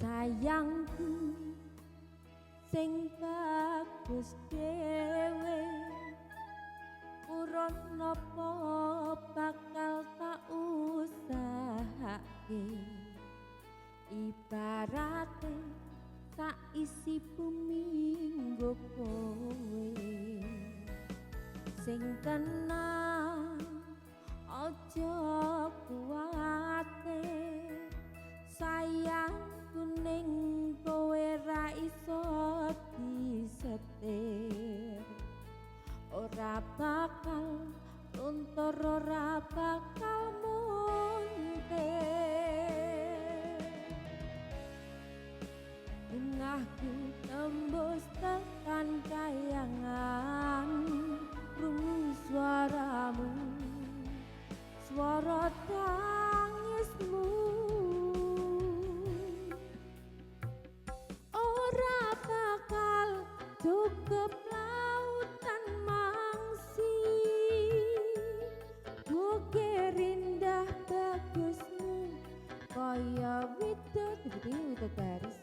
sayangku sing bagus dhewe urun napa bakal tak usahake ibarate sak isi bumi nggo kowe sing tenang aja kuwatir sayang kuning kowe ra iso disetir ora bakal luntur ora bakal muntir bungahku tembus tekan kayangan krungu suaramu swara tangismu ora bakal cukup lautan mangsi bukir indah bagusmu kaya widodari